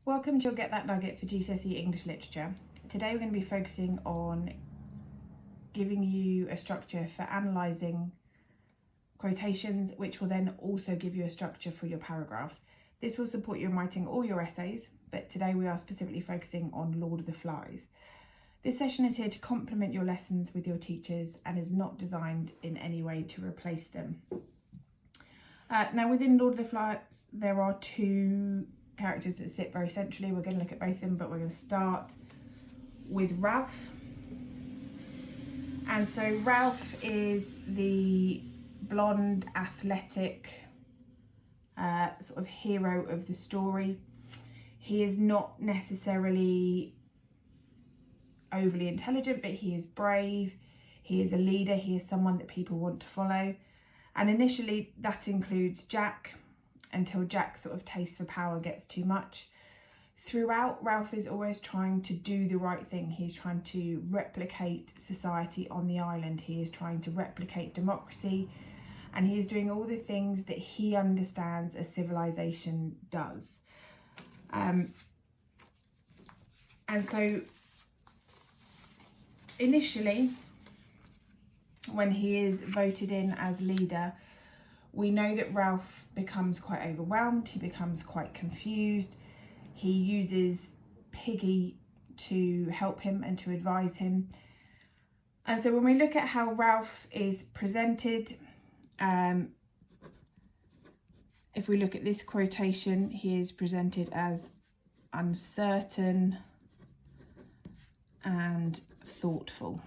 Welcome to your Get That Nugget for GCSE English Literature. Today we're going to be focusing on giving you a structure for analysing quotations, which will then also give you a structure for your paragraphs. This will support you in writing all your essays, but today we are specifically focusing on Lord of the Flies. This session is here to complement your lessons with your teachers and is not designed in any way to replace them. Now within Lord of the Flies there are two characters that sit very centrally. We're going to look at both of them, but we're going to start with Ralph. And so Ralph is the blonde, athletic sort of hero of the story. He is not necessarily overly intelligent, but he is brave. He is a leader. He is someone that people want to follow. And initially that includes Jack, until Jack's sort of taste for power gets too much. Throughout, Ralph is always trying to do the right thing. He's trying to replicate society on the island. He is trying to replicate democracy, and he is doing all the things that he understands a civilization does. And so initially, when he is voted in as leader, we know that Ralph becomes quite overwhelmed, he becomes quite confused. He uses Piggy to help him and to advise him. And so when we look at how Ralph is presented, if we look at this quotation, he is presented as uncertain and thoughtful.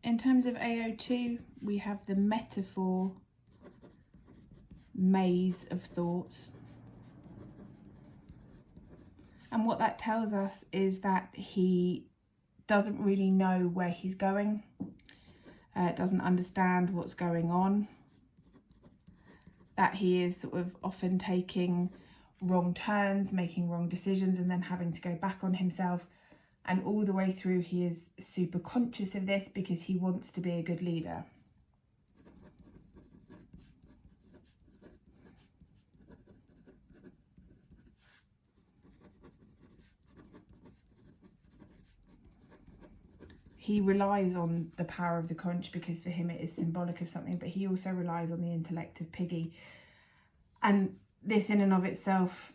In terms of AO2, we have the metaphor maze of thoughts. And what that tells us is that he doesn't really know where he's going, doesn't understand what's going on, that he is sort of often taking wrong turns, making wrong decisions, and then having to go back on himself. And all the way through, he is super conscious of this because he wants to be a good leader. He relies on the power of the conch because for him it is symbolic of something, but he also relies on the intellect of Piggy. And this in and of itself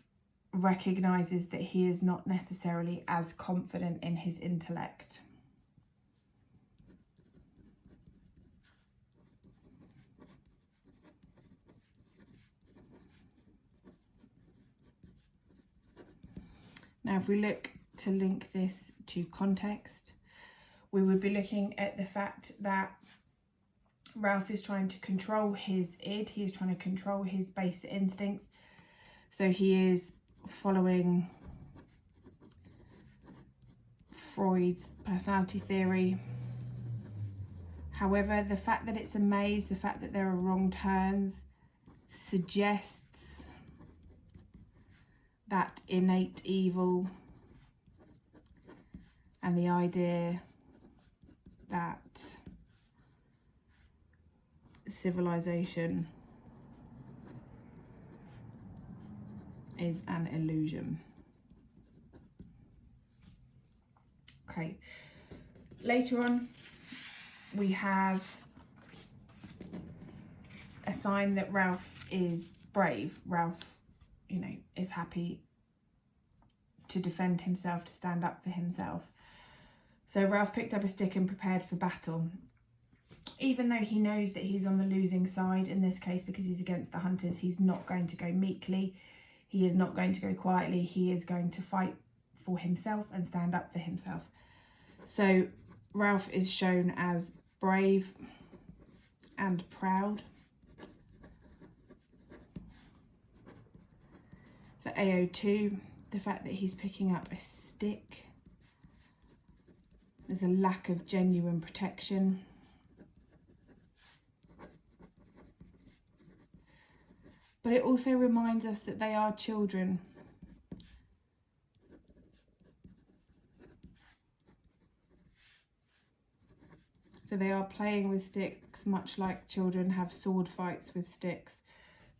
recognises that he is not necessarily as confident in his intellect. Now, if we look to link this to context, we would be looking at the fact that Ralph is trying to control his id, he is trying to control his base instincts. So he is following Freud's personality theory. However, the fact that it's a maze, the fact that there are wrong turns, suggests that innate evil and the idea that civilization is an illusion. Okay, later on we have a sign that Ralph is brave. Ralph, is happy to defend himself, to stand up for himself. So Ralph picked up a stick and prepared for battle. Even though he knows that he's on the losing side in this case because he's against the hunters, he's not going to go meekly. He is not going to go quietly. He is going to fight for himself and stand up for himself. So Ralph is shown as brave and proud. For AO2, the fact that he's picking up a stick, there's a lack of genuine protection. But it also reminds us that they are children. So they are playing with sticks, much like children have sword fights with sticks.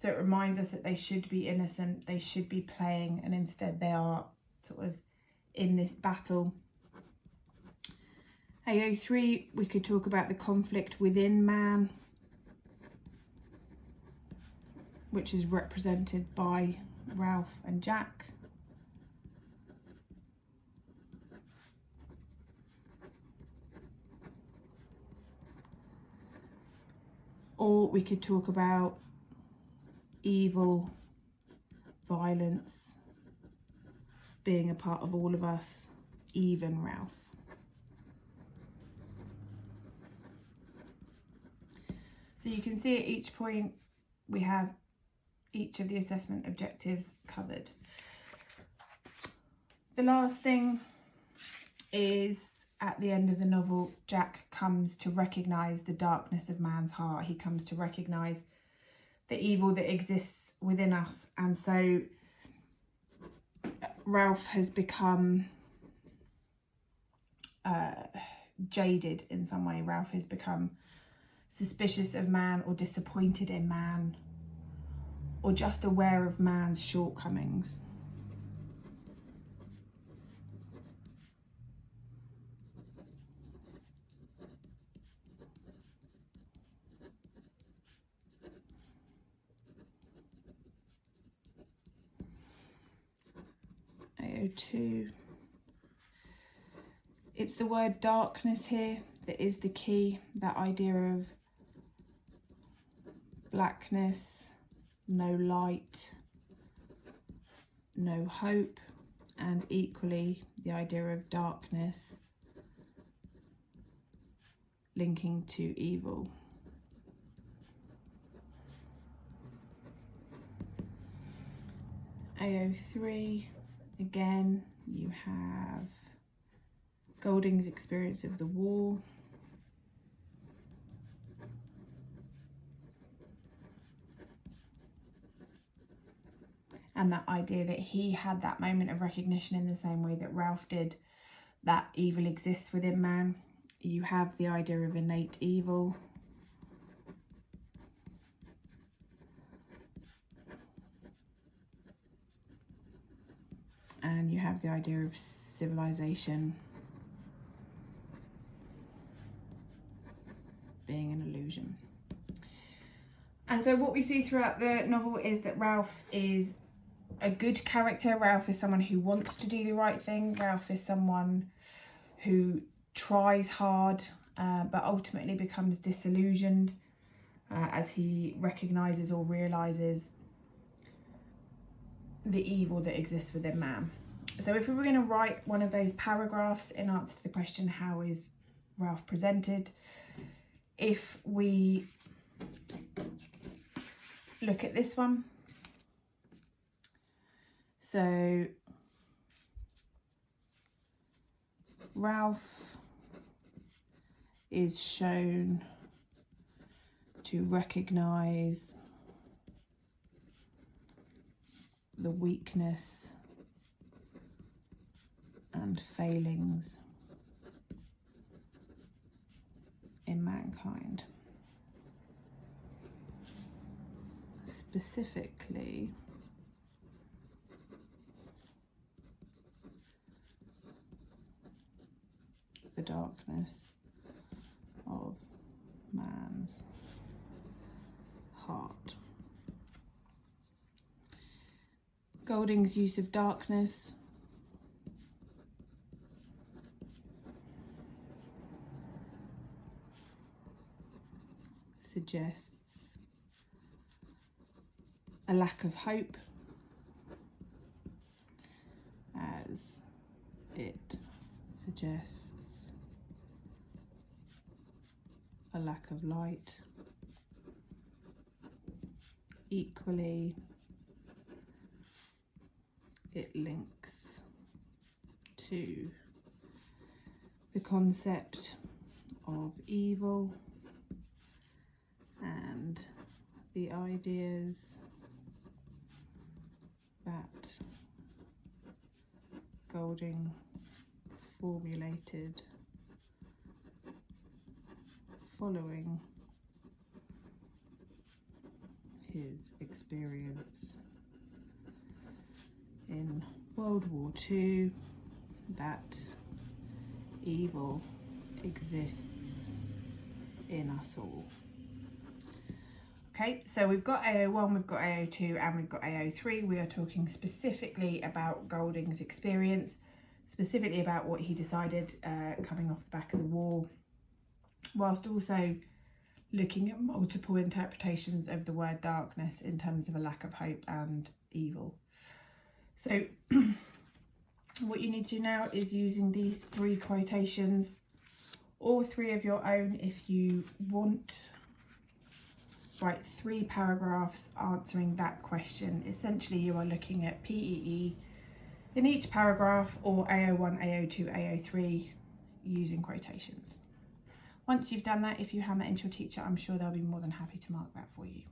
So it reminds us that they should be innocent, they should be playing, and instead they are sort of in this battle. AO3, we could talk about the conflict within man, which is represented by Ralph and Jack. Or we could talk about evil, violence being a part of all of us, even Ralph. So you can see at each point we have each of the assessment objectives covered. The last thing is, at the end of the novel, Jack comes to recognise the darkness of man's heart. He comes to recognise the evil that exists within us. And so Ralph has become jaded in some way. Ralph has become suspicious of man, or disappointed in man, or just aware of man's shortcomings. AO2. It's the word darkness here that is the key, that idea of blackness, no light, no hope, and equally the idea of darkness linking to evil. AO3, again, you have Golding's experience of the war. And that idea that he had that moment of recognition in the same way that Ralph did, that evil exists within man. You have the idea of innate evil. And you have the idea of civilization being an illusion. And so what we see throughout the novel is that Ralph is a good character. Ralph is someone who wants to do the right thing. Ralph is someone who tries hard, but ultimately becomes disillusioned as he recognises or realises the evil that exists within man. So if we were going to write one of those paragraphs in answer to the question, how is Ralph presented? If we look at this one, so Ralph is shown to recognise the weakness and failings in mankind. Specifically, the darkness of man's heart. Golding's use of darkness suggests a lack of hope, as it suggests a lack of light. Equally, it links to the concept of evil and the ideas that Golding formulated following his experience in World War II that evil exists in us all. Okay, so we've got AO1, we've got AO2 and we've got AO3. We are talking specifically about Golding's experience, specifically about what he decided coming off the back of the war, whilst also looking at multiple interpretations of the word darkness in terms of a lack of hope and evil. So what you need to do now is using these 3 quotations, or 3 of your own if you want. Write 3 paragraphs answering that question. Essentially, you are looking at PEE in each paragraph, or AO1, AO2, AO3 using quotations. Once you've done that, if you hand that into your teacher, I'm sure they'll be more than happy to mark that for you.